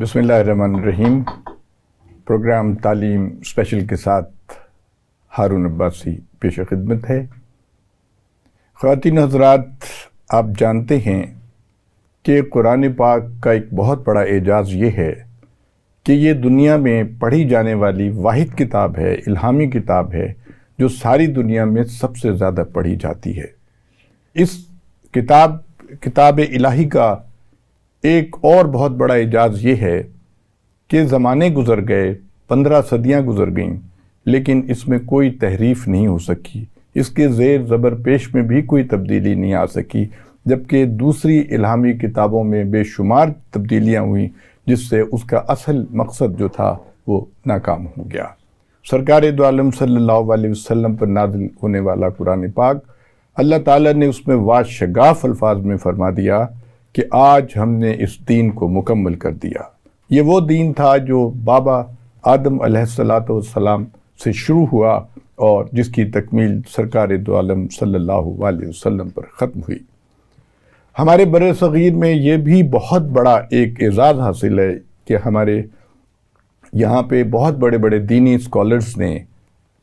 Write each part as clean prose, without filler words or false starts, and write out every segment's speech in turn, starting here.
بسم اللہ الرحمن الرحیم۔ پروگرام تعلیم اسپیشل کے ساتھ ہارون عباسی پیش خدمت ہے۔ خواتین حضرات، آپ جانتے ہیں کہ قرآن پاک کا ایک بہت بڑا اعجاز یہ ہے کہ یہ دنیا میں پڑھی جانے والی واحد کتاب ہے، الہامی کتاب ہے، جو ساری دنیا میں سب سے زیادہ پڑھی جاتی ہے۔ اس کتاب الہی کا ایک اور بہت بڑا اعجاز یہ ہے کہ زمانے گزر گئے، 15 صدیاں گزر گئیں، لیکن اس میں کوئی تحریف نہیں ہو سکی، اس کے زیر زبر پیش میں بھی کوئی تبدیلی نہیں آ سکی، جبکہ دوسری الہامی کتابوں میں بے شمار تبدیلیاں ہوئیں، جس سے اس کا اصل مقصد جو تھا وہ ناکام ہو گیا۔ سرکار دو عالم صلی اللہ علیہ وسلم پر نازل ہونے والا قرآن پاک، اللہ تعالیٰ نے اس میں واشگاف الفاظ میں فرما دیا کہ آج ہم نے اس دین کو مکمل کر دیا۔ یہ وہ دین تھا جو بابا آدم علیہ السلام سے شروع ہوا اور جس کی تکمیل سرکار دو عالم صلی اللہ علیہ وسلم پر ختم ہوئی۔ ہمارے بر صغیر میں یہ بھی بہت بڑا ایک اعزاز حاصل ہے کہ ہمارے یہاں پہ بہت بڑے بڑے دینی اسکالرز نے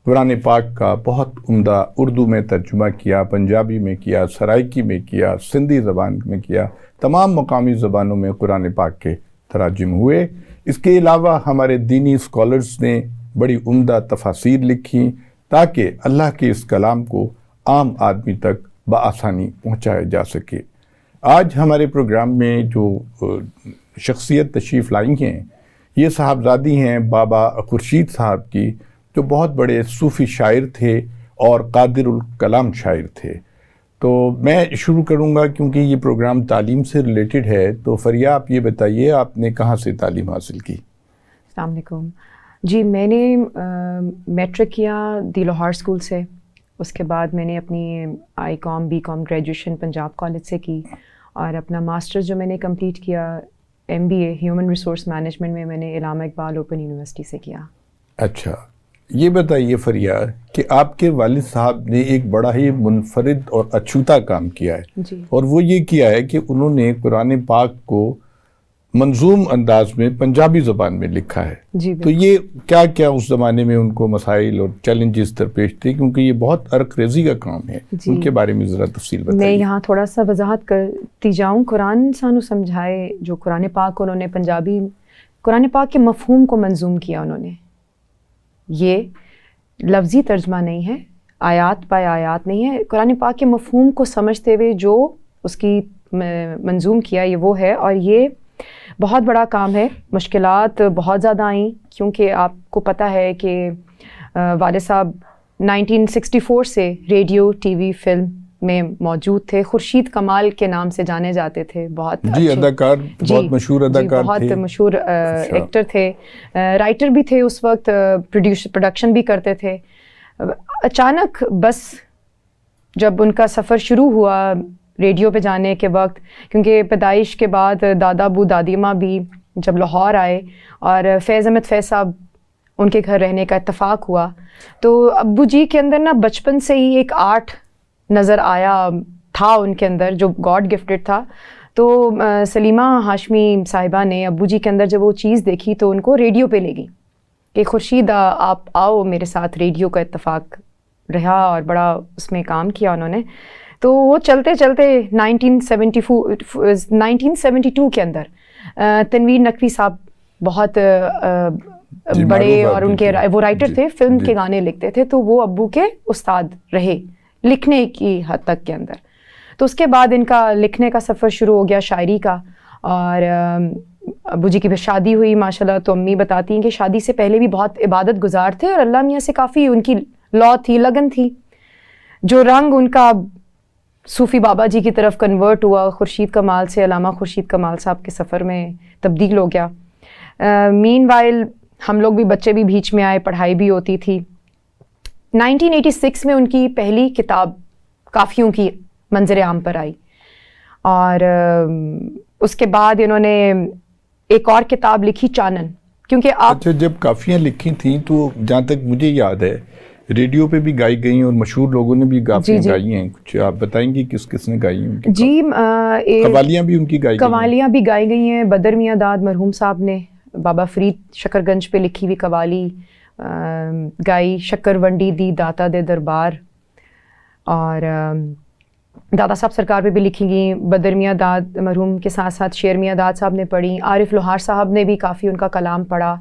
قرآن پاک کا بہت عمدہ اردو میں ترجمہ کیا، پنجابی میں کیا، سرائکی میں کیا، سندھی زبان میں کیا، تمام مقامی زبانوں میں قرآن پاک کے تراجم ہوئے۔ اس کے علاوہ ہمارے دینی اسکالرز نے بڑی عمدہ تفاسیر لکھی تاکہ اللہ کے اس کلام کو عام آدمی تک بآسانی پہنچایا جا سکے۔ آج ہمارے پروگرام میں جو شخصیت تشریف لائی ہیں، یہ صاحبزادی ہیں بابا خورشید صاحب کی، جو بہت بڑے صوفی شاعر تھے اور قادر الکلام شاعر تھے۔ تو میں شروع کروں گا کیونکہ یہ پروگرام تعلیم سے ریلیٹڈ ہے۔ تو فریا، آپ یہ بتائیے آپ نے کہاں سے تعلیم حاصل کی؟ السلام علیکم جی، میں نے میٹرک کیا دی لاہور اسکول سے، اس کے بعد میں نے اپنی I com B com graduation Punjab college سے کی، اور اپنا ماسٹرز جو میں نے کمپلیٹ کیا MBA ہیومن ریسورس مینجمنٹ میں نے علامہ اقبال اوپن یونیورسٹی سے کیا۔ اچھا، یہ بتائیے فریا کہ آپ کے والد صاحب نے ایک بڑا ہی منفرد اور اچھوتا کام کیا ہے جی، اور وہ یہ کیا ہے کہ انہوں نے قرآن پاک کو منظوم انداز میں پنجابی زبان میں لکھا ہے۔ جی تو یہ کیا کیا اس زمانے میں ان کو مسائل اور چیلنجز درپیش تھے، کیونکہ یہ بہت عرق ریزی کا کام ہے؟ جی، ان کے بارے میں ذرا تفصیل بتائیے۔ میں یہاں تھوڑا سا وضاحت کرتی جاؤں۔ قرآن سانو سمجھائے جو قرآن پاک انہوں نے پنجابی قرآن پاک کے مفہوم کو منظوم کیا، انہوں نے یہ لفظی ترجمہ نہیں ہے، آیات پائے آیات نہیں ہے، قرآن پاک کے مفہوم کو سمجھتے ہوئے جو اس کی منظوم کیا یہ وہ ہے، اور یہ بہت بڑا کام ہے۔ مشکلات بہت زیادہ آئیں کیونکہ آپ کو پتہ ہے کہ والد صاحب 1964 سے ریڈیو، ٹی وی، فلم میں موجود تھے، خورشید کمال کے نام سے جانے جاتے تھے، بہت جی اداکار، بہت مشہور اداکار تھے، بہت مشہور ایکٹر تھے، رائٹر بھی تھے اس وقت، پروڈکشن بھی کرتے تھے۔ اچانک بس جب ان کا سفر شروع ہوا ریڈیو پہ جانے کے وقت، کیونکہ پیدائش کے بعد دادا ابو دادی ماں بھی جب لاہور آئے اور فیض احمد فیض صاحب ان کے گھر رہنے کا اتفاق ہوا، تو ابو جی کے اندر نا بچپن سے ہی ایک آرٹ نظر آیا تھا ان کے اندر جو گاڈ گفٹڈ تھا۔ تو سلیمہ ہاشمی صاحبہ نے ابو جی کے اندر جب وہ چیز دیکھی تو ان کو ریڈیو پہ لے گئی کہ خورشید آپ آؤ میرے ساتھ۔ ریڈیو کا اتفاق رہا اور بڑا اس میں کام کیا انہوں نے۔ تو وہ چلتے چلتے 1972 کے اندر تنویر نقوی صاحب بہت بڑے اور ان کے وہ رائٹر تھے، فلم کے گانے لکھتے تھے، تو وہ ابو کے استاد رہے لکھنے کی حد تک کے اندر۔ تو اس کے بعد ان کا لکھنے کا سفر شروع ہو گیا، شاعری کا، اور ابو جی کی بھی شادی ہوئی ماشاءاللہ۔ تو امی بتاتی ہیں کہ شادی سے پہلے بھی بہت عبادت گزار تھے اور اللہ میاں سے کافی ان کی لو تھی، لگن تھی۔ جو رنگ ان کا صوفی بابا جی کی طرف کنورٹ ہوا، خورشید کمال سے علامہ خورشید کمال صاحب کے سفر میں تبدیل ہو گیا۔ مین وائل ہم لوگ بھی بچے بھی بیچ میں آئے، پڑھائی بھی ہوتی تھی۔ 1986 میں ان کی پہلی کتاب کافیوں کی منظر عام پر آئی، اور اس کے بعد انہوں نے ایک اور کتاب لکھی چانن، کیونکہ آپ اچھا، جب کافیاں لکھی تھیں تو جہاں تک مجھے یاد ہے ریڈیو پہ بھی گائی گئی ہیں اور مشہور لوگوں نے بھی گائی ہیں. کچھ آپ بتائیں گی کس نے گائی ہیں؟ جی قوالیاں بھی ان کی گائی گئی ہیں. قوالیاں بھی گائی گئی ہیں. بدر میاں داد مرحوم صاحب نے بابا فرید شکر گنج پہ لکھی ہوئی قوالی گائی. شکر ونڈی دی داتا دے دربار, اور دادا صاحب سرکار پہ بھی لکھی گئی. بدر میاں داد مرحوم کے ساتھ ساتھ شیر میاں داد صاحب نے پڑھی. عارف لوہار صاحب نے بھی کافی ان کا کلام پڑھا.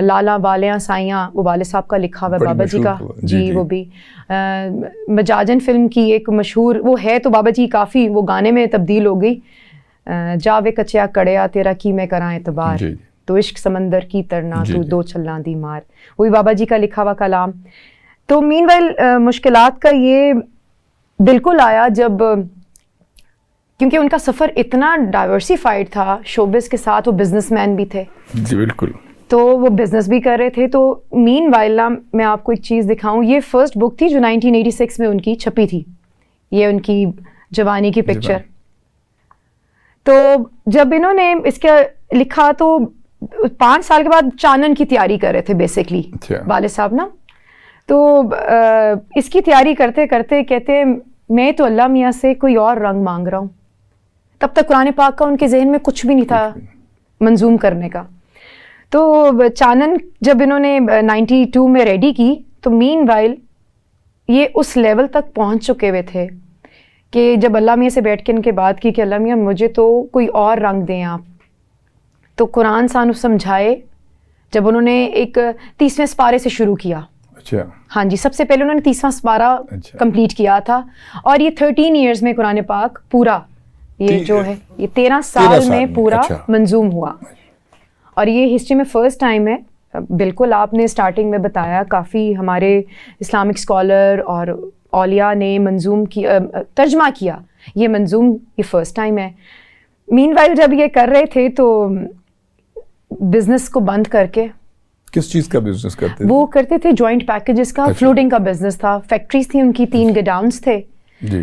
لالا والیاں سائیاں وہ والد صاحب کا لکھا ہوا ہے بابا جی کا. جی وہ بھی مجاجن فلم کی ایک مشہور وہ ہے تو بابا جی کافی وہ گانے میں تبدیل ہو گئی. جاوے کچیا کڑیا تیرا کی میں کراں اعتبار, تو عشق سمندر کی ترنا تو دو چھلاں دی مار, وہ بھی بابا جی کا لکھا ہوا کلام. تو مین وائل مشکلات کا یہ بالکل آیا جب, کیونکہ ان کا سفر اتنا ڈائیورسیفائڈ تھا شوبز کے ساتھ, وہ بزنس مین بھی تھے. جی بالکل. تو وہ بزنس بھی کر رہے تھے. تو مین وائل میں آپ کو ایک چیز دکھاؤں, یہ فرسٹ بک تھی جو 1986 میں ان کی چھپی تھی, یہ ان کی جوانی کی پکچر. تو جب انہوں نے اس کا لکھا تو 5 سال کے بعد چانن کی تیاری کر رہے تھے بیسکلی والد صاحب نا. تو اس کی تیاری کرتے کرتے کہتے میں تو اللہ میاں سے کوئی اور رنگ مانگ رہا ہوں. تب تک قرآن پاک کا ان کے ذہن میں کچھ بھی نہیں تھا منظوم کرنے کا. تو چانن جب انہوں نے 92 میں ریڈی کی تو مین وائل یہ اس لیول تک پہنچ چکے ہوئے تھے کہ جب اللہ میاں سے بیٹھ کے ان کے بات کی کہ اللہ میاں مجھے تو کوئی اور رنگ دیں آپ, تو قرآن سانو سمجھائے. جب انہوں نے ایک 30ویں سپارے سے شروع کیا. اچھا. ہاں جی, سب سے پہلے انہوں نے 30واں سپارہ کمپلیٹ کیا تھا, اور یہ 13 ایئرز میں قرآن پاک پورا یہ جو ہے یہ 13 سال میں پورا منظوم ہوا. اور یہ ہسٹری میں فرسٹ ٹائم ہے. بالکل آپ نے اسٹارٹنگ میں بتایا, کافی ہمارے اسلامک اسکالر اور اولیاء نے منظوم کیا, ترجمہ کیا. یہ منظوم یہ فرسٹ ٹائم ہے. مین وائل جب یہ کر رہے تھے تو بزنس کو بند کر کے. کس چیز کا بزنس کرتے تھے؟ وہ کرتے تھے جوائنٹ پیکیجز کا, فلوٹنگ کا بزنس تھا. فیکٹریز تھی ان کی, 3 گڈاؤنس تھے.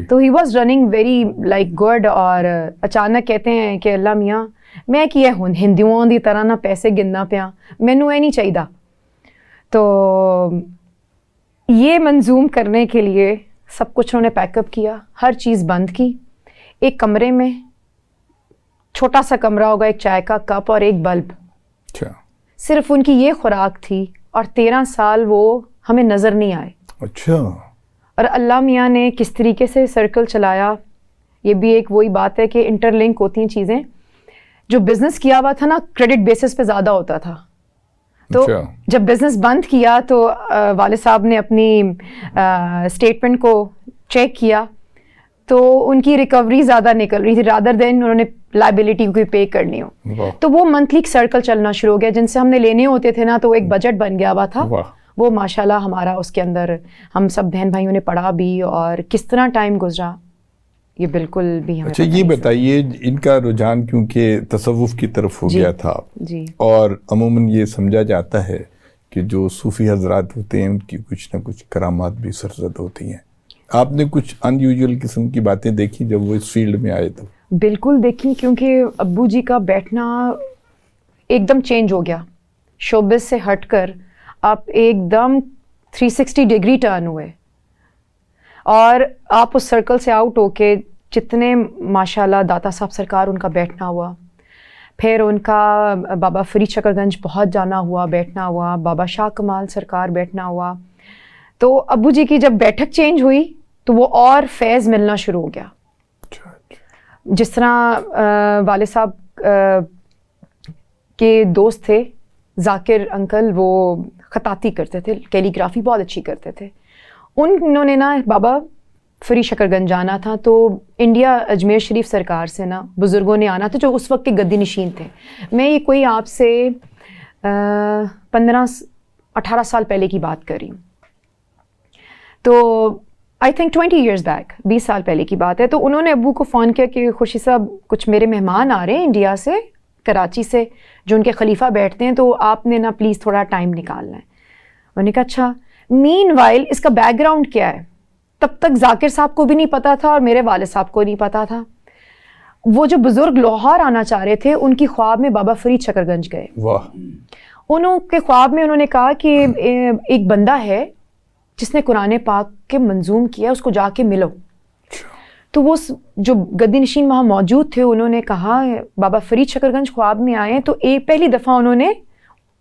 تو he was running very like good. اور اچانک کہتے ہیں کہ اللہ میاں میں کیا ہوں ہندوؤں دی طرح نہ پیسے گننا پیا, مینوں اے نہیں چاہیے. تو یہ منظوم کرنے کے لیے سب کچھ انہوں نے پیک اپ کیا, ہر چیز بند کی. ایک کمرے میں چھوٹا سا کمرہ ہوگا, ایک چائے کا کپ اور ایک بلب. صرف ان کی یہ خوراک تھی, اور 13 سال وہ ہمیں نظر نہیں آئے. اچھا. اور اللہ میاں نے کس طریقے سے سرکل چلایا, یہ بھی ایک وہی بات ہے کہ انٹر لنک ہوتی ہیں چیزیں. جو بزنس کیا ہوا تھا نا کریڈٹ بیسس پہ زیادہ ہوتا تھا. تو جب بزنس بند کیا تو والد صاحب نے اپنی اسٹیٹمنٹ کو چیک کیا تو ان کی ریکوری زیادہ نکل رہی تھی رادر دین انہوں نے لائبلٹی کو پے کرنی ہو. تو وہ منتھلی سرکل چلنا شروع ہو گیا, جن سے ہم نے لینے ہوتے تھے نا, تو ایک بجٹ بن گیا ہوا تھا. وہ ماشاءاللہ ہمارا اس کے اندر ہم سب بہن بھائیوں نے پڑھا بھی, اور کس طرح ٹائم گزرا یہ بالکل بھی ہمیں. اچھا یہ بتائیے, ان کا رجحان کیونکہ تصوف کی طرف ہو گیا تھا, اور عموماً یہ سمجھا جاتا ہے کہ جو صوفی حضرات ہوتے ہیں ان کی کچھ نہ کچھ کرامات بھی سرزد ہوتی ہیں. آپ نے کچھ ان یوزول قسم کی باتیں دیکھی جب وہ اس فیلڈ میں آئے تو؟ بالکل دیکھی, کیونکہ ابو جی کا بیٹھنا ایک دم چینج ہو گیا. شوبز سے ہٹ کر آپ ایک دم 360 ڈگری ٹرن ہوئے, اور آپ اس سرکل سے آؤٹ ہو کے جتنے ماشاءاللہ داتا صاحب سرکار ان کا بیٹھنا ہوا, پھر ان کا بابا فرید شکر گنج بہت جانا ہوا بیٹھنا ہوا, بابا شاہ کمال سرکار بیٹھنا ہوا. تو ابو جی کی جب بیٹھک چینج ہوئی تو وہ اور فیض ملنا شروع ہو گیا. جس طرح والد صاحب کے دوست تھے ذاکر انکل, وہ خطاطی کرتے تھے, کیلیگرافی بہت اچھی کرتے تھے. انہوں نے نا بابا فرید شکر گنج جانا تھا, تو انڈیا اجمیر شریف سرکار سے نا بزرگوں نے آنا تھا جو اس وقت کے گدی نشین تھے. میں یہ کوئی آپ سے 15-18 سال پہلے کی بات کر رہی ہوں, تو آئی تھنک 20 ایئرز بیک, 20 سال پہلے کی بات ہے. تو انہوں نے ابو کو فون کیا کہ خوشی صاحب کچھ میرے مہمان آ رہے ہیں انڈیا سے, کراچی سے, جو ان کے خلیفہ بیٹھتے ہیں, تو آپ نے نا پلیز تھوڑا ٹائم نکالنا ہے. انہوں نے کہا اچھا. مین وائل اس کا بیک گراؤنڈ کیا ہے تب تک ذاکر صاحب کو بھی نہیں پتا تھا اور میرے والد صاحب کو نہیں پتا تھا. وہ جو بزرگ لاہور آنا چاہ رہے تھے ان کی خواب میں بابا فرید شکر گنج گئے. انہوں کے خواب میں انہوں نے کہا کہ ایک بندہ ہے جس نے قرآن پاک کے منظوم کیا اس کو جا کے ملو. تو وہ جو گدی نشین وہاں موجود تھے انہوں نے کہا بابا فرید شکرگنج خواب میں آئے تو پہلی دفعہ انہوں نے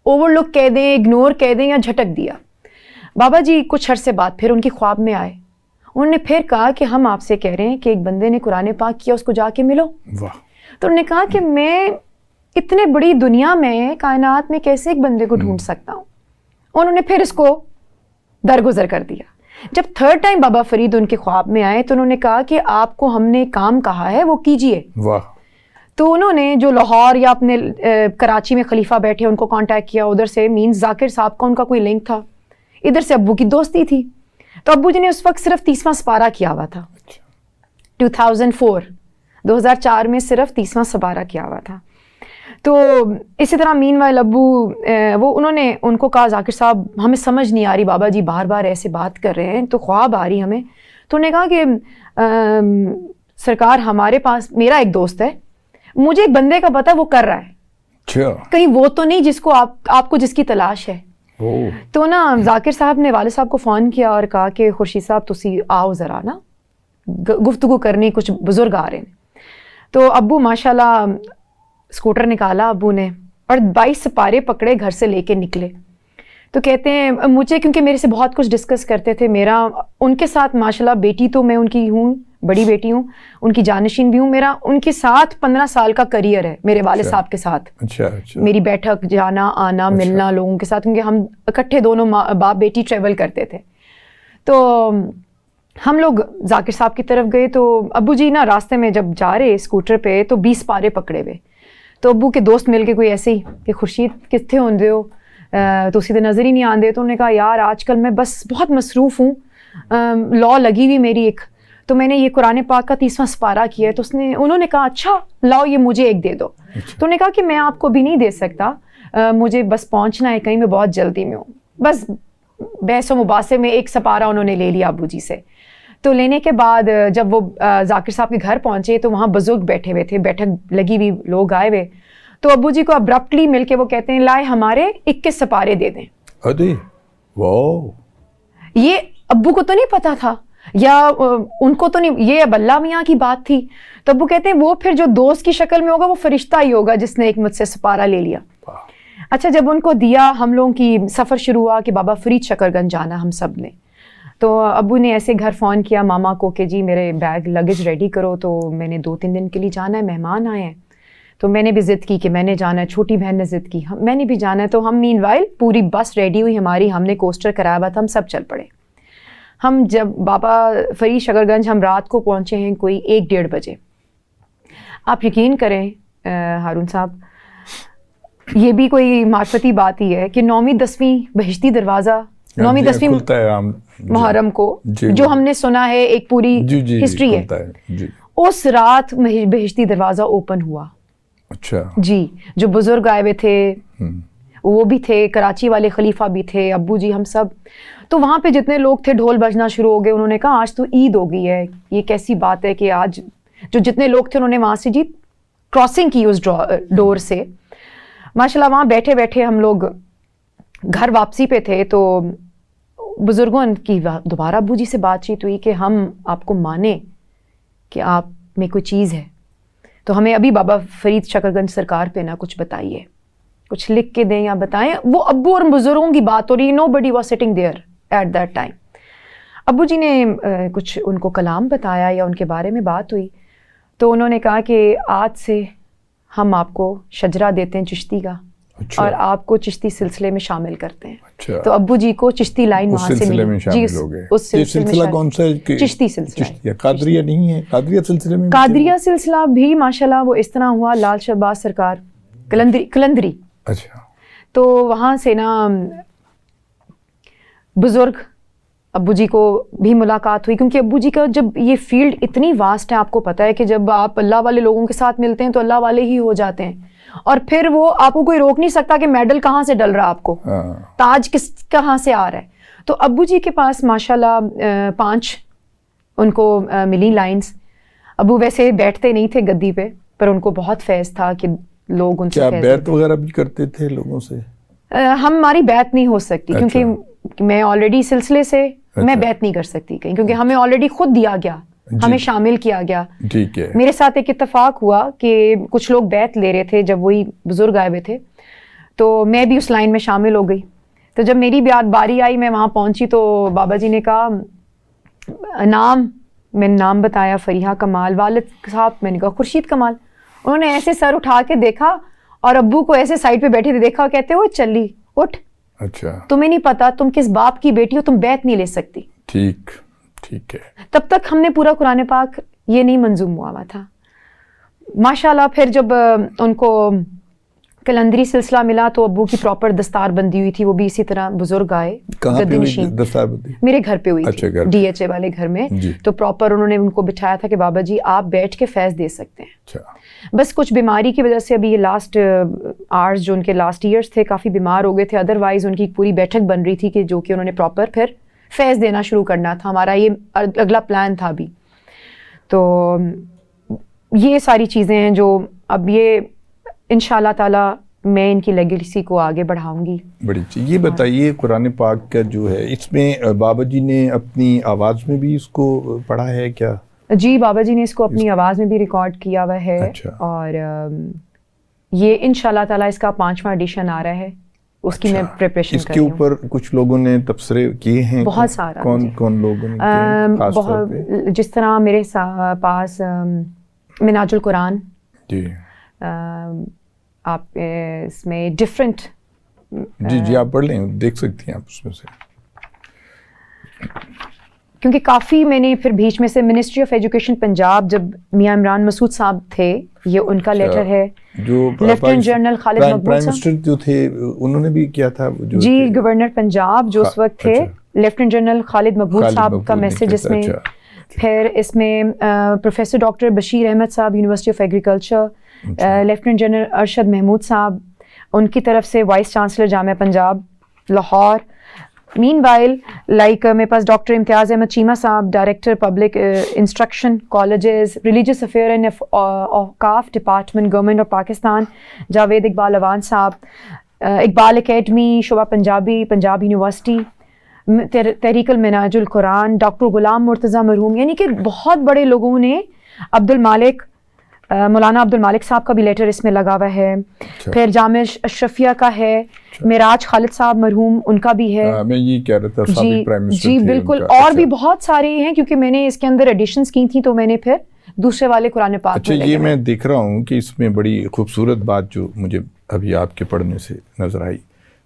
اوور لک کہہ دیں, اگنور کہہ دیں یا جھٹک دیا. بابا جی کچھ عرصے بعد پھر ان کی خواب میں آئے, انہوں نے پھر کہا کہ ہم آپ سے کہہ رہے ہیں کہ ایک بندے نے قرآن پاک کیا اس کو جا کے ملو. تو انہوں نے کہا کہ میں اتنے بڑی دنیا میں کائنات میں کیسے ایک بندے کو ڈھونڈ سکتا ہوں. انہوں نے پھر اس کو درگزر کر دیا. جب تھرڈ ٹائم بابا فرید ان کے خواب میں آئے تو انہوں نے کہا کہ آپ کو ہم نے کام کہا ہے وہ کیجئے. تو انہوں نے جو لاہور یا اپنے کراچی میں خلیفہ بیٹھے ان کو کانٹیکٹ کیا, ادھر سے مینز ذاکر صاحب کا ان کا کوئی لنک تھا, ادھر سے ابو کی دوستی تھی. تو ابو جی نے اس وقت صرف 30واں سپارہ کیا ہوا تھا. 2004 میں صرف 30واں سپارہ کیا ہوا تھا. تو اسی طرح مین وائل ابو وہ انہوں نے ان کو کہا ذاکر صاحب ہمیں سمجھ نہیں آ رہی بابا جی بار بار ایسے بات کر رہے ہیں تو خواب آ رہی ہمیں. تو انہوں نے کہا کہ سرکار ہمارے پاس میرا ایک دوست ہے, مجھے ایک بندے کا پتہ وہ کر رہا ہے, کہیں وہ تو نہیں جس کو آپ کو جس کی تلاش ہے. تو نا ذاکر صاحب نے والد صاحب کو فون کیا اور کہا کہ خورشید صاحب تسی آؤ ذرا نا گفتگو کرنی, کچھ بزرگ آ رہے ہیں. تو ابو ماشاءاللہ اسکوٹر نکالا ابو نے اور 22 سپارے پکڑے گھر سے لے کے نکلے. تو کہتے ہیں مجھے کیونکہ میرے سے بہت کچھ ڈسکس کرتے تھے, میرا ان کے ساتھ ماشاءاللہ بیٹی تو میں ان کی ہوں, بڑی بیٹی ہوں, ان کی جانشین بھی ہوں, میرا ان کے ساتھ 15 سال کا کریئر ہے میرے والد صاحب کے ساتھ. میری بیٹھک جانا آنا ملنا لوگوں کے ساتھ, کیونکہ ہم اکٹھے دونوں باپ بیٹی ٹریول کرتے تھے. تو ہم لوگ ذاکر صاحب کی طرف گئے تو ابو جی نا راستے میں جب جا رہے اسکوٹر پہ تو 20 سپارے پکڑے ہوئے. تو ابو کے دوست مل کے کوئی ایسے ہی کہ خورشید کتنے ہوندے ہو تو اسی نظر ہی نہیں آندے. تو انہوں نے کہا یار آج کل میں بس بہت مصروف ہوں, لاء لگی ہوئی میری ایک, تو میں نے یہ قرآن پاک کا 30واں سپارہ کیا ہے. تو انہوں نے کہا اچھا لاؤ یہ مجھے ایک دے دو. تو انہوں نے کہا کہ میں آپ کو بھی نہیں دے سکتا, مجھے بس پہنچنا ہے کہیں, میں بہت جلدی میں ہوں. بس بحث و مباحثے میں ایک سپارہ انہوں نے لے لیا ابو جی سے. تو لینے کے بعد جب وہ ذاکر صاحب کے گھر پہنچے تو وہاں بزرگ بیٹھے ہوئے تھے, بیٹھک لگی ہوئی, لوگ آئے ہوئے. تو ابو جی کو ابرپٹلی مل کے وہ کہتے ہیں لائے ہمارے 21 سپارے دے دیں. یہ ابو کو تو نہیں پتا تھا یا ان کو تو نہیں, یہ اب اللہ میاں کی بات تھی. تو ابو کہتے ہیں وہ پھر جو دوست کی شکل میں ہوگا وہ فرشتہ ہی ہوگا جس نے ایک مجھ سے سپارہ لے لیا. اچھا جب ان کو دیا, ہم لوگوں کی سفر شروع ہوا کہ بابا فرید شکرگنج جانا ہم سب نے. تو ابو نے ایسے گھر فون کیا ماما کو کہ جی میرے بیگ لگیج ریڈی کرو. تو میں نے 2-3 دن کے لیے جانا ہے, مہمان آئے ہیں. تو میں نے بھی ضد کی کہ میں نے جانا ہے, چھوٹی بہن نے ضد کی میں نے بھی جانا ہے. تو ہم مین وائل پوری بس ریڈی ہوئی ہماری, ہم نے کوسٹر کرایا ہوا تھا, ہم سب چل پڑے. ہم جب بابا فرید شکرگنج ہم رات کو پہنچے ہیں کوئی 1-1:30 بجے. آپ یقین کریں ہارون صاحب, یہ بھی کوئی معرفتی بات ہی ہے کہ 9ویں 10ویں بہشتی دروازہ 9ویں 10ویں محرم کو جو ہم نے سنا ہے ایک پوری ہسٹری ہے, اس رات بہشتی دروازہ اوپن ہوا. اچھا جی, جو بزرگ آئے ہوئے تھے وہ بھی تھے, کراچی والے خلیفہ بھی تھے, ابو جی, ہم سب. تو وہاں پہ جتنے لوگ تھے ڈھول بجنا شروع ہو گئے. انہوں نے کہا آج تو عید ہو گئی ہے, یہ کیسی بات ہے کہ آج جو جتنے لوگ تھے انہوں نے وہاں سے جی کراسنگ کی اس ڈور سے. ماشاءاللہ وہاں بیٹھے بیٹھے ہم لوگ گھر واپسی پہ تھے تو بزرگوں کی دوبارہ ابو جی سے بات چیت ہوئی کہ ہم آپ کو مانیں کہ آپ میں کوئی چیز ہے تو ہمیں ابھی بابا فرید شکرگنج سرکار پہ نہ کچھ بتائیے, کچھ لکھ کے دیں یا بتائیں. وہ ابو اور بزرگوں کی بات ہو رہی, nobody was sitting there at that time. ابو جی نے کچھ ان کو کلام بتایا یا ان کے بارے میں بات ہوئی. تو انہوں نے کہا کہ آج سے ہم آپ کو شجرہ دیتے ہیں چشتی کا, اور آپ کو چشتی سلسلے میں شامل کرتے ہیں. تو ابو جی کو چشتی لائن وہاں سے ملی. جی اس سلسلہ کون سا ہے؟ چشتی سلسلہ. قادریہ نہیں ہے, قادریہ سلسلے میں, قادریہ سلسلہ بھی ماشاءاللہ وہ اس طرح ہوا, لال شہباز سرکار کلندری. اچھا. تو وہاں سے نا بزرگ ابو جی کو بھی ملاقات ہوئی, کیونکہ ابو جی کا جب یہ فیلڈ اتنی واسٹ ہے, آپ کو پتہ ہے کہ جب آپ اللہ والے لوگوں کے ساتھ ملتے ہیں تو اللہ والے ہی ہو جاتے ہیں, اور پھر وہ آپ کو کوئی روک نہیں سکتا کہ میڈل کہاں سے ڈل رہا, آپ کو تاج کہاں سے آ رہا ہے. تو ابو جی کے پاس ماشاءاللہ 5 ان کو ملی لائنز. ابو ویسے بیٹھتے نہیں تھے گدی پہ, پر ان کو بہت فیض تھا کہ لوگ ان سے بیعت وغیرہ بھی کرتے تھے لوگوں سے. ہماری بیعت نہیں ہو سکتی کیونکہ میں آلریڈی سلسلے سے میں بیعت نہیں کر سکتی کہیں، کیونکہ ہمیں آلریڈی خود دیا گیا، ہمیں شامل کیا گیا. ٹھیک ہے. میرے ساتھ ایک اتفاق ہوا کہ کچھ لوگ بیعت لے رہے تھے جب وہی بزرگ آئے ہوئے تھے، تو میں بھی اس لائن میں شامل ہو گئی. تو جب میری بیعت باری آئی، میں وہاں پہنچی تو بابا جی نے کہا میں نے نام بتایا فریحہ کمال. والد صاحب میں نے کہا خورشید کمال. انہوں نے ایسے سر اٹھا کے دیکھا اور ابو کو ایسے سائڈ پہ بیٹھے تھے دیکھا، کہتے ہوئے چلی اٹھ، اچھا تمہیں نہیں پتا تم کس باپ کی بیٹی ہو، تم بیعت نہیں لے سکتی. ٹھیک ہے. تب تک ہم نے پورا قرآن پاک یہ نہیں منظوم ہوا تھا. ماشاءاللہ پھر جب ان کو کلندری سلسلہ ملا تو ابو کی پراپر دستار بندی ہوئی تھی، وہ بھی اسی طرح بزرگ آئے. کہاں پہ ہوئی دستار بندی؟ میرے گھر پہ ہوئی اچھا، تھی ڈی ایچ اے والے گھر میں. تو پراپر انہوں نے ان کو بٹھایا تھا کہ بابا جی آپ بیٹھ کے فیض دے سکتے ہیں. اچھا. بس کچھ بیماری کی وجہ سے ابھی یہ لاسٹ آورز جو ان کے لاسٹ ایئرس تھے کافی بیمار ہو گئے تھے، ادروائز ان کی پوری بیٹھک بن رہی تھی کہ جو کہ انہوں نے پراپر پھر فیض دینا شروع کرنا تھا. ہمارا یہ اگلا پلان تھا ابھی. تو یہ ساری چیزیں ہیں جو اب یہ انشاءاللہ تعالی میں ان کی لیگیسی کو آگے بڑھاؤں گی. بڑی چیز. یہ بتائیے قرآن پاک کا جو ہے اس میں بابا جی نے اپنی آواز میں بھی اس کو پڑھا ہے کیا؟ جی بابا جی نے اس کو اپنی آواز میں بھی ریکارڈ کیا ہوا ہے. اچھا. اور یہ انشاءاللہ تعالیٰ اس کا 5واں ایڈیشن آ رہا ہے، اس کی میں پریپریشن کر رہی ہوں. اس کے اوپر کچھ لوگوں نے تبصرے کیے ہیں؟ بہت سارا. کون لوگوں نے کیے خاص طور پہ؟ جس طرح میرے پاس مناج القرآن، جی آپ اس میں ڈفرینٹ جی آپ پڑھ لیں، دیکھ سکتی ہیں آپ اس میں سے، کیونکہ کافی میں نے پھر بیچ میں سے منسٹری آف ایجوکیشن پنجاب جب میاں عمران مسعود صاحب تھے، یہ ان کا لیٹر ہے. جو لیفٹیننٹ جنرل خالد مقبول پرائم منسٹر جو تھے انہوں نے بھی کیا تھا. جی گورنر پنجاب جو اس وقت تھے لیفٹیننٹ جنرل خالد مقبول صاحب کا میسج اس میں. پھر اس میں پروفیسر ڈاکٹر بشیر احمد صاحب university of agriculture, lieutenant general Arshad Mahmood صاحب ان کی طرف سے vice chancellor Jamia Punjab Lahore. Meanwhile like میرے پاس ڈاکٹر امتیاز احمد چیمہ صاحب director public instruction colleges religious affair and Auqaf department government of Pakistan, Javed Iqbal Awan صاحب، اقبال اکیڈمی شعبہ پنجابی پنجاب یونیورسٹی، تحریک المناج القرآن، ڈاکٹر غلام مرتضیٰ مرحوم، یعنی کہ بہت بڑے لوگوں نے. عبد المالک مولانا عبد المالک صاحب کا بھی لیٹر اس میں لگا ہوا ہے. پھر جامعہ اشرفیہ کا ہے، معراج خالد صاحب مرحوم ان کا بھی ہے. میں یہ کہہ رہا تھا سابق پرائم منسٹر جی بالکل. اور بھی بہت سارے ہیں کیونکہ میں نے اس کے اندر ایڈیشنز کی تھیں تو میں نے پھر دوسرے والے قرآن پاک. اچھا یہ میں دیکھ رہا ہوں کہ اس میں بڑی خوبصورت بات جو مجھے ابھی آپ کے پڑھنے سے نظر آئی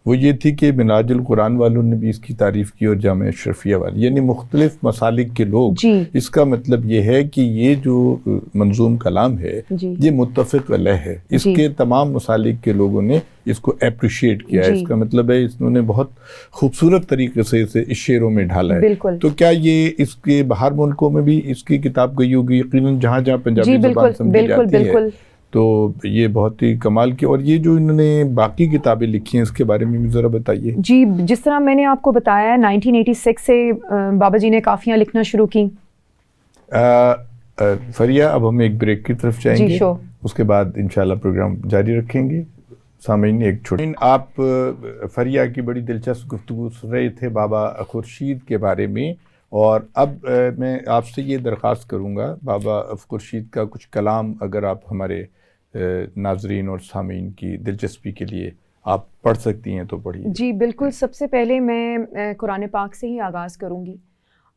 وہ یہ تھی کہ مناج القرآن والوں نے بھی اس کی تعریف کی اور جامعہ اشرفیہ والے، یعنی مختلف مسالک کے لوگ. اس کا مطلب یہ ہے کہ یہ جو منظوم کلام ہے یہ متفق علیہ ہے، اس کے تمام مسالک کے لوگوں نے اس کو اپریشیٹ کیا ہے. اس کا مطلب ہے انہوں نے بہت خوبصورت طریقے سے اسے اس شعروں میں ڈھالا ہے. تو کیا یہ اس کے باہر ملکوں میں بھی اس کی کتاب گئی ہوگی؟ یقیناً جہاں جہاں پنجابی زبان سمجھی جاتی ہے تو یہ بہت ہی کمال کی. اور یہ جو انہوں نے باقی کتابیں لکھی ہیں اس کے بارے میں بھی ذرا بتائیے. جی جس طرح میں نے آپ کو بتایا 1986 سے بابا جی نے کافیاں لکھنا شروع کی. فریہ اب ہم ایک بریک کی طرف جائیں گے، اس کے بعد انشاءاللہ پروگرام جاری رکھیں گے. سامعین ایک چھوٹی آپ فریہ کی بڑی دلچسپ گفتگو سن رہے تھے بابا خورشید کے بارے میں، اور اب میں آپ سے یہ درخواست کروں گا بابا خورشید کا کچھ کلام اگر آپ ہمارے ناظرین اور سامعین کی دلچسپی کے لیے آپ پڑھ سکتی ہیں تو پڑھیے. جی بالکل. سب سے پہلے میں قرآن پاک سے ہی آغاز کروں گی،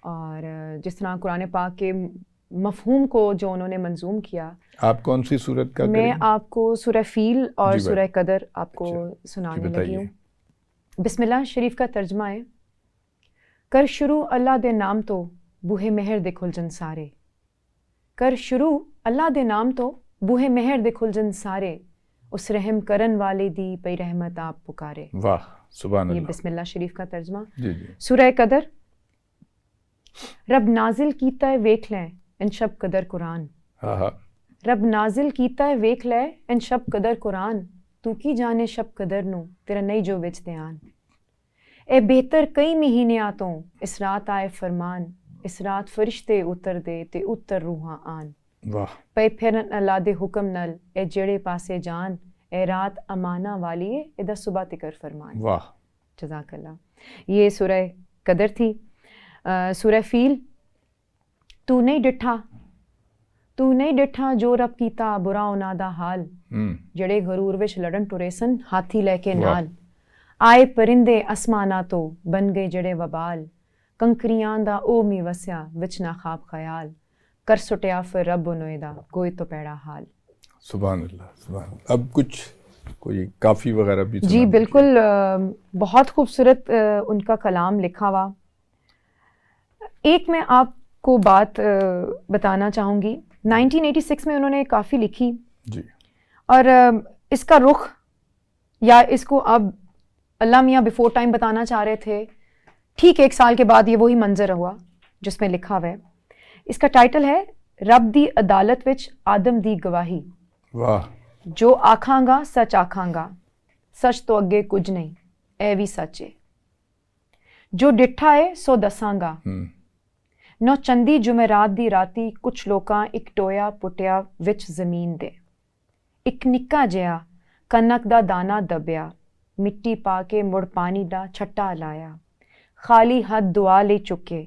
اور جس طرح قرآن پاک کے مفہوم کو جو انہوں نے منظوم کیا. آپ کون سی سورت کا؟ میں آپ کو سورہ فیل اور سورہ قدر آپ کو سنانے لگی ہوں. بسم اللہ شریف کا ترجمہ ہے. کر شروع اللہ دے نام تو بوہے مہر دے کھل جن سارے. کر شروع اللہ دے نام تو بوہے مہر دے کھل جن سارے. اس رحم کرن والے دی پئی رحمت آپ پکارے. واہ سبحان اللہ. یہ بسم اللہ شریف کا ترجمہ. جی. سورہ قدر. رب نازل کیتا ہے ویکھ لیں ان شب قدر قرآن. رب نازل کیتا ہے ویکھ لے ان شب قدر قرآن. تو کی جانے شب قدر نو تیرا نہیں جو وچ دھیان. اے بہتر کئی مہینیاں تو اس رات آئے فرمان. اس رات فرشتے اتر دے تے اتر روحاں آن. واہ. پے پھرن اللہ دے حکم نل اے جڑے پاسے جان. اے رات امانہ والی اے دا صبح تکر فرمان. واہ. جزاک اللہ. یہ سورہ قدر تھی. سورہ فیل. تو نہیں ڈٹھا جو رب کیتا برا انہاں دا حال, جڑے غرور وچ لڑن ٹرے سن ہاتھی لے کے نال, آئے پرندے اسماناں تو بن گئے جڑے وبال, کنکریاں دا او می وسیا وچ نہ خواب خیال, کر سٹیا پھر رب انویں دا کوئی تو پیڑا حال. سبحان اللہ سبحان اللہ. اب کچھ کوئی کافی وغیرہ بھی جی بالکل, بہت خوبصورت ان کا کلام لکھا ہوا. ایک میں آپ کو بات بتانا چاہوں گی. 1986 میں انہوں نے کافی لکھی جی, اور اس کا رخ یا اس کو اب اللہ میاں بیفور ٹائم بتانا چاہ رہے تھے, ٹھیک 1 سال کے بعد یہ وہی منظر ہوا جس میں لکھا ہوا ہے. اس کا ٹائٹل ہے رب دی عدالت وچ آدم دی گواہی. واہ. جو آکھاں گا سچ آکھاں گا, سچ تو اگے کچھ نہیں اے بھی سچ ہے. جو ڈٹھا ہے سو دساں گا, نو چندی جمعرات دی راتی کچھ لوکاں اک ٹویا پٹیا وچ زمین دے. اک نکا جیا کنک دا دانا دبیا, مٹی پا کے مڑ پانی دا چھٹا لایا. خالی ہاتھ دعا لے چکے,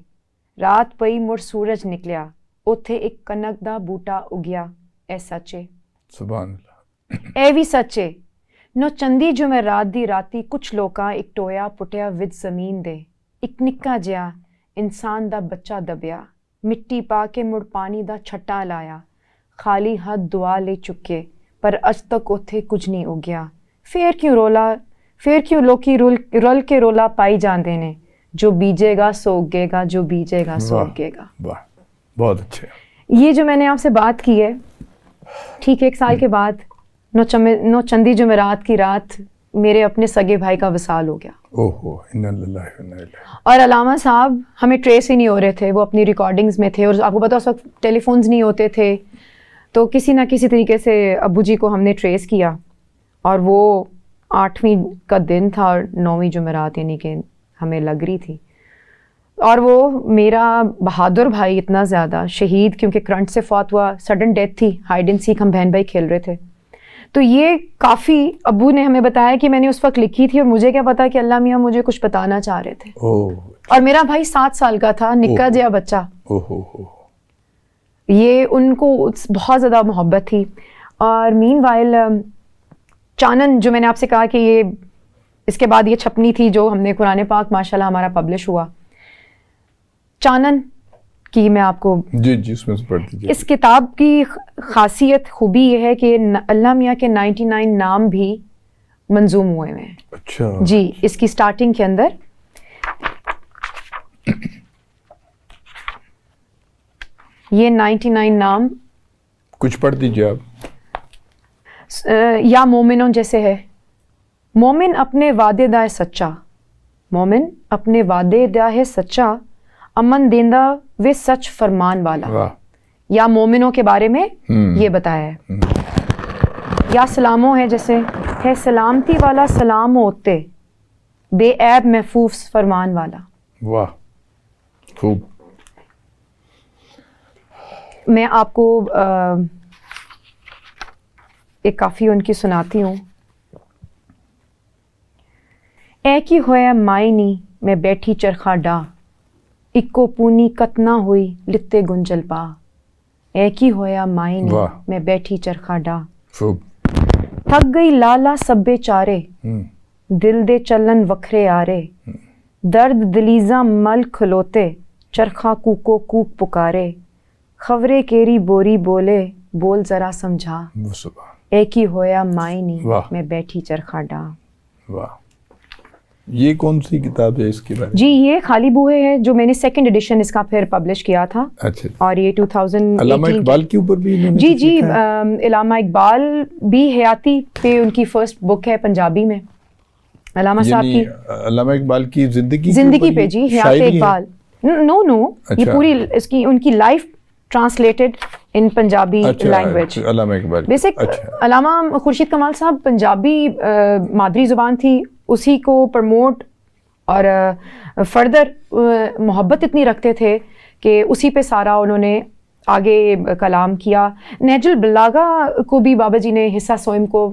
رات پئی مڑ سورج نکلیا, اوتھے اک کنک دا بوٹا اگیا اے سچے. سبحان اللہ. اے بھی سچے. نو چندی جمعرات دی راتی کچھ لوکاں اک ٹویا پٹیا وچ زمین دے. اک نکا جیا انسان دا بچہ دبیا, مٹی پا کے مڑ پانی دا چھٹا لایا. خالی ہاتھ دعا لے چکے پر اج تک اوتھے کچھ نہیں اگیا. پھر کیوں لوکی رل کے رولا پائی جاندے نے, جو بیجے گا سو اگے گا, جو بیجے گا سو اگے گا. واہ بہت اچھے. یہ جو میں نے آپ سے بات کی ہے, ٹھیک 1 سال کے بعد نو چندی جمعرات کی رات میرے اپنے سگے بھائی کا وصال ہو گیا. اوہو انا للہ و انا الیہ. اور علامہ صاحب ہمیں ٹریس ہی نہیں ہو رہے تھے, وہ اپنی ریکارڈنگز میں تھے, اور آپ کو پتا اس وقت ٹیلی فونز نہیں ہوتے تھے, تو کسی نہ کسی طریقے سے ابو جی کو ہم نے ٹریس کیا, اور وہ 8ویں کا دن تھا اور 9ویں جمعرات یعنی کہ ہمیں لگ رہی تھی. اور وہ میرا بہادر بھائی اتنا زیادہ شہید, کیونکہ کرنٹ سے فوت ہوا, سڈن ڈیتھ تھی, ہائیڈ اینڈ سیک ہم بہن بھائی کھیل رہے تھے. تو یہ کافی ابو نے ہمیں بتایا کہ میں نے اس وقت لکھی تھی, اور مجھے کیا پتا کہ اللہ میاں مجھے کچھ بتانا چاہ رہے تھے. اور میرا بھائی 7 سال کا تھا, نکا جیا بچہ. یہ ان کو بہت زیادہ محبت تھی. اور مین وائل چانن جو میں نے آپ سے کہا کہ یہ اس کے بعد یہ چھپنی تھی جو ہم نے قرآن پاک ماشاءاللہ ہمارا پبلش ہوا, چانن کی میں آپ کو جی اس میں سے پڑھ دیجیے. اس کتاب کی خاصیت خوبی یہ ہے کہ اللہ میاں کے 99 نام بھی منظوم ہوئے ہیں. اچھا جی, اس کی سٹارٹنگ کے اندر یہ 99 نام کچھ پڑھ دیجیے آپ. یا مومنوں جیسے ہے, مومن اپنے وعدے دا ہے سچا, مومن اپنے وعدے دا ہے سچا, امن دیندہ وہ سچ فرمان والا. یا مومنوں کے بارے میں یہ بتایا ہے. یا سلاموں ہے جیسے ہے سلامتی والا سلام ہوتے, بے عیب محفوظ فرمان والا. واہ خوب. میں آپ کو ایک کافی ان کی سناتی ہوں. اے کی ہویا مائی نی میں بیٹھی چرخا ڈا, اکو پونی کتنا ہوئی لتے گنجل پا. اے کی ہویا مائی نی میں بیٹھی چرخا ڈا, تھک گئی لالا سبے چارے, دل دے چلن وکھرے آرے. درد دلیزاں مل کھلوتے چرخا کوکو کوک پکارے. خبرے کیری بوری بولے بول ذرا سمجھا, اے کی ہویا مائی نی میں بیٹھی چرخا ڈا. واہ. یہ کون سی کتاب ہے اس کے بارے میں؟ جی یہ خالی بوئے ہے جو میں نے 2nd ایڈیشن اس کا پھر پبلش کیا تھا. اچھا. اور یہ 2018 علامہ اقبال کے اوپر بھی انہوں نے جی علامہ اقبال بھی حیاتی پہ ان کی فرسٹ بک ہے پنجابی میں. علامہ صاحب کی علامہ اقبال کی زندگی پہ جی حیات اقبال. نو یہ پوری اس کی ان کی life translated in Punjabi language. Allama Iqbal basic علامہ خورشید کمال صاحب پنجابی مادری زبان تھی, اسی کو پروموٹ اور فردر محبت اتنی رکھتے تھے کہ اسی پہ سارا انہوں نے آگے کلام کیا. نہج البلاغہ کو بھی بابا جی نے حصہ سوئم کو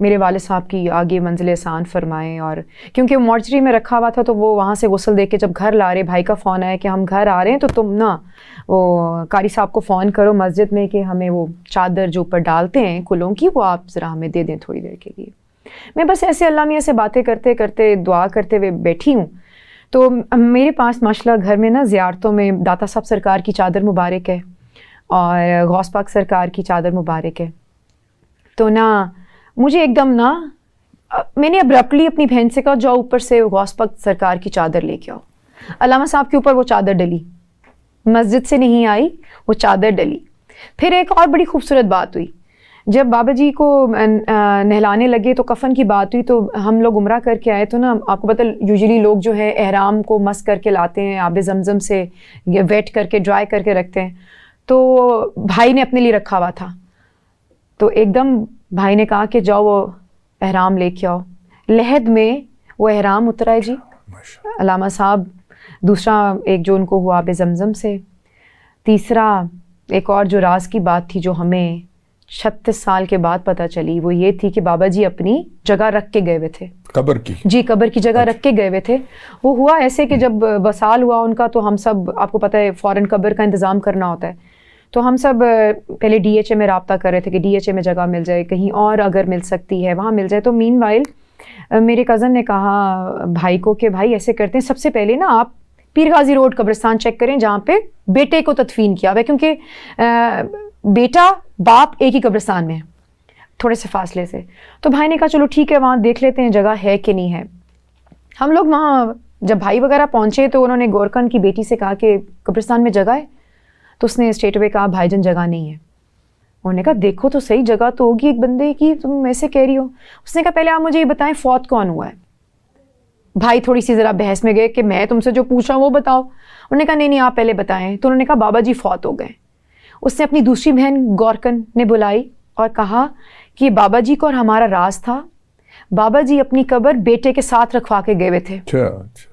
میرے والد صاحب کی آگے منزل احسان فرمائیں. اور کیونکہ وہ مارچری میں رکھا ہوا تھا تو وہ وہاں سے غسل دے کے جب گھر لا رہے, بھائی کا فون آیا کہ ہم گھر آ رہے ہیں تو تم نا وہ قاری صاحب کو فون کرو مسجد میں کہ ہمیں وہ چادر جو اوپر ڈالتے ہیں کلوں کی وہ آپ ذرا ہمیں دے دیں تھوڑی دیر کے لیے. میں بس ایسے اللہ میاں سے باتیں کرتے کرتے دعا کرتے ہوئے بیٹھی ہوں. تو میرے پاس ماشاء اللہ گھر میں نا زیارتوں میں داتا صاحب سرکار کی چادر مبارک ہے اور غوث پاک سرکار کی چادر مبارک ہے. تو نا مجھے ایک دم نا میں نے ابرپٹلی اپنی بہن سے کہا جاؤ اوپر سے غوث پاک سرکار کی چادر لے کے آؤ. علامہ صاحب کے اوپر وہ چادر ڈلی, مسجد سے نہیں آئی, وہ چادر ڈلی. پھر ایک اور بڑی خوبصورت بات ہوئی, جب بابا جی کو نہلانے لگے تو کفن کی بات ہوئی. تو ہم لوگ عمرہ کر کے آئے تو نا آپ کو پتہ یوزلی لوگ جو ہے احرام کو مس کر کے لاتے ہیں, آب زمزم سے ویٹ کر کے ڈرائی کر کے رکھتے ہیں. تو بھائی نے اپنے لیے رکھا ہوا تھا, تو ایک دم بھائی نے کہا کہ جاؤ وہ احرام لے کے آؤ. لحد میں وہ احرام اترا ہے جی علامہ صاحب. دوسرا ایک جو ان کو ہوا آب زمزم سے. تیسرا ایک اور جو راز کی بات تھی جو ہمیں 36 سال کے بعد پتہ چلی وہ یہ تھی کہ بابا جی اپنی جگہ رکھ کے گئے ہوئے تھے, قبر کی, جی قبر کی جگہ رکھ کے گئے ہوئے تھے. وہ ہوا ایسے کہ جب وصال ہوا ان کا تو ہم سب, آپ کو پتہ ہے فوراً قبر کا انتظام کرنا ہوتا ہے, تو ہم سب پہلے ڈی ایچ اے میں رابطہ کر رہے تھے کہ ڈی ایچ اے میں جگہ مل جائے, کہیں اور اگر مل سکتی ہے وہاں مل جائے. تو مین وائل میرے کزن نے کہا بھائی کو کہ بھائی ایسے کرتے ہیں, سب سے پہلے نا آپ پیر غازی روڈ قبرستان چیک کریں جہاں پہ بیٹے کو تدفین کیا ہوا ہے, کیونکہ بیٹا باپ ایک ہی قبرستان میں ہے تھوڑے سے فاصلے سے. تو بھائی نے کہا چلو ٹھیک ہے وہاں دیکھ لیتے ہیں جگہ ہے کہ نہیں ہے. ہم لوگ وہاں جب بھائی وغیرہ پہنچے تو انہوں نے گورکن کی بیٹی سے کہا کہ قبرستان میں جگہ ہے, تو اس نے اسٹریٹ اوے کہا بھائی جان جگہ نہیں ہے. انہوں نے کہا دیکھو تو صحیح جگہ تو ہوگی ایک بندے کی, تم ایسے کہہ رہی ہو. اس نے کہا پہلے آپ مجھے یہ بتائیں فوت کون ہوا ہے. بھائی تھوڑی سی ذرا بحث میں گئے کہ میں تم سے جو پوچھ رہا ہوں وہ بتاؤ. انہوں نے کہا نہیں آپ پہلے بتائیں. تو انہوں نے کہا بابا جی فوت ہو گئے. اس نے اپنی دوسری بہن گورکن نے بلائی اور کہا کہ یہ بابا جی کو اور ہمارا راز تھا, بابا جی اپنی قبر بیٹے کے ساتھ رکھوا کے گئے ہوئے تھے.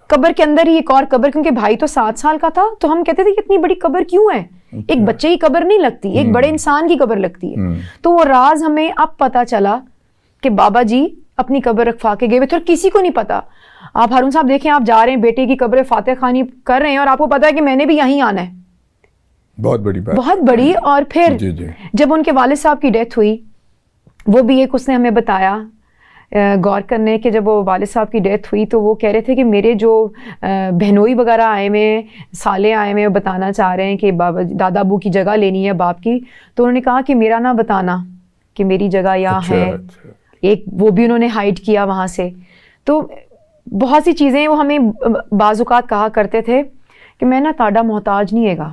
قبر کے اندر ہی ایک اور قبر, کیونکہ بھائی تو 7 سال کا تھا, تو ہم کہتے تھے کہ اتنی بڑی قبر کیوں ہے, ایک بچے کی قبر نہیں لگتی, ایک بڑے انسان کی قبر لگتی ہے. تو وہ راز ہمیں اب پتا چلا کہ بابا جی اپنی قبر رکھوا کے گئے ہوئے تھے اور کسی کو نہیں پتا. آپ ہارون صاحب دیکھیں, آپ جا رہے ہیں بیٹے کی قبر فاتح خانی کر رہے ہیں اور آپ کو پتا ہے کہ میں نے بھی یہیں آنا ہے, بہت بڑی بات, بہت بڑی. اور پھر جب ان کے والد صاحب کی ڈیتھ ہوئی, وہ بھی ایک اس نے ہمیں بتایا غور کرنے کہ جب وہ والد صاحب کی ڈیتھ ہوئی تو وہ کہہ رہے تھے کہ میرے جو بہنوئی وغیرہ آئے ہوئے, سالے آئے ہوئے, وہ بتانا چاہ رہے ہیں کہ بابا دادا ابو کی جگہ لینی ہے باپ کی. تو انہوں نے کہا کہ میرا نہ بتانا کہ میری جگہ یہاں ہے. ایک وہ بھی انہوں نے ہائڈ کیا وہاں سے. تو بہت سی چیزیں وہ ہمیں بعض اوقات کہا کرتے تھے کہ میں نا تاڈا محتاج نہیں ہے گا.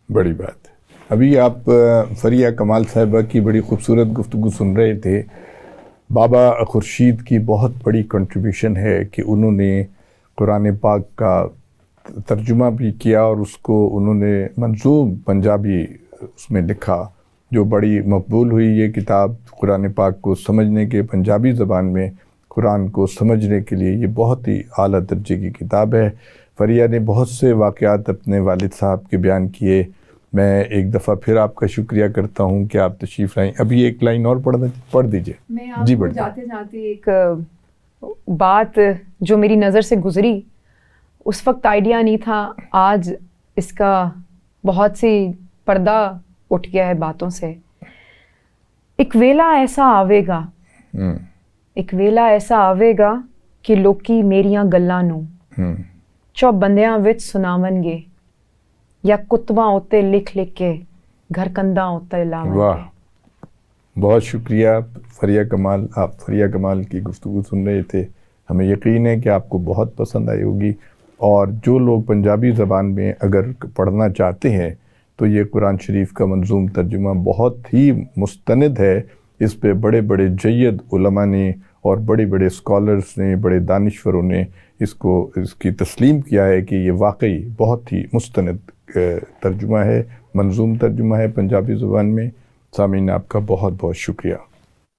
بڑی بات. ابھی آپ فریہ کمال صاحبہ کی بڑی خوبصورت گفتگو سن رہے تھے. بابا خورشید کی بہت بڑی کنٹریبیوشن ہے کہ انہوں نے قرآن پاک کا ترجمہ بھی کیا اور اس کو انہوں نے منظوم پنجابی اس میں لکھا جو بڑی مقبول ہوئی. یہ کتاب قرآن پاک کو سمجھنے کے, پنجابی زبان میں قرآن کو سمجھنے کے لیے یہ بہت ہی اعلیٰ درجے کی کتاب ہے. فریہ نے بہت سے واقعات اپنے والد صاحب کے بیان کیے. میں ایک دفعہ پھر آپ کا شکریہ کرتا ہوں کہ آپ تشریف لائیں. ابھی ایک لائن اور پڑھ دیجئے. میں آپ کو جاتے جاتے ایک بات جو میری نظر سے گزری, اس وقت آئیڈیا نہیں تھا, آج اس کا بہت سی پردہ اٹھ گیا ہے باتوں سے. ایک ویلا ایسا آوے گا, ایک ویلا ایسا آوے گا کہ لوکی میریاں گلاں نوں چو بندیاں وچ سناون گے, یا کتباں ہوتے لکھ لکھ کے گھر کنداں ہوتے لاون گے. واہ, بہت شکریہ فریہ کمال. آپ فریہ کمال کی گفتگو سن رہے تھے. ہمیں یقین ہے کہ آپ کو بہت پسند آئی ہوگی, اور جو لوگ پنجابی زبان میں اگر پڑھنا چاہتے ہیں تو یہ قرآن شریف کا منظوم ترجمہ بہت ہی مستند ہے. اس پہ بڑے بڑے جید علماء نے اور بڑے بڑے اسکالرس نے, بڑے دانشوروں نے اس کی تسلیم کیا ہے کہ یہ واقعی بہت ہی مستند ترجمہ ہے, منظوم ترجمہ ہے پنجابی زبان میں. سامعین آپ کا بہت بہت شکریہ.